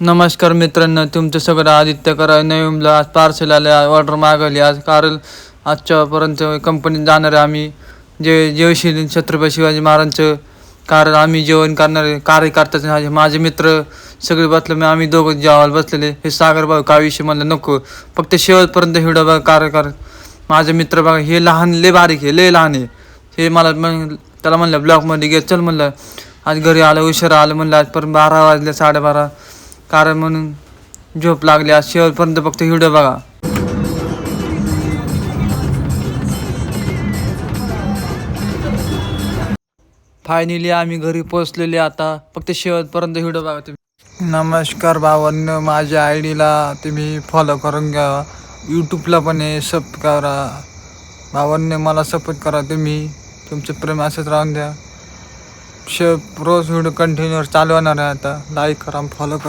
नमस्कार मित्रांनो, तुमचं सगळं आदित्य करा नवीनला आज पार्सल आले, ऑर्डर मागवली आज. कारण आजच्यापर्यंत कंपनीत जाणार आहे आम्ही. जय छत्रपती शिवाजी महाराजांचं. कारण आम्ही जेवण करणारे कार्यकर्त्याचे माझे मित्र सगळे बसले, मी आम्ही दोघं जेवायला बसलेले. हे सागर भाऊ काय विषय म्हणलं नको, फक्त शेवटपर्यंत व्हिडिओ बघा. कार्यकर माझे मित्र बघा, हे लहान लय बारीक आहे, लय लहान आहे. हे मला त्याला म्हणलं ब्लॉकमध्ये घे चल. म्हणलं आज घरी आलं, उशिरा आलं. म्हणलं आज परत 12 वाजले, 12:30. कारण म्हणून झोप लागली. आज शेवटपर्यंत फक्त व्हिडिओ बघा. फायनली आम्ही घरी पोहोचलेले. आता फक्त शेवटपर्यंत व्हिडिओ बघा तुम्ही. नमस्कार भावांनो, माझ्या आय डीला तुम्ही फॉलो करून घ्या. यूट्यूबला पण आहे, सब करा भावांनो. मला सपोर्ट करा तुम्ही. तुमचं प्रेम असंच राहून द्या. रोज व्हिडिओ कंटिन्यूअर चालू होणार आहे. आता लाईक करा, फॉलो करा.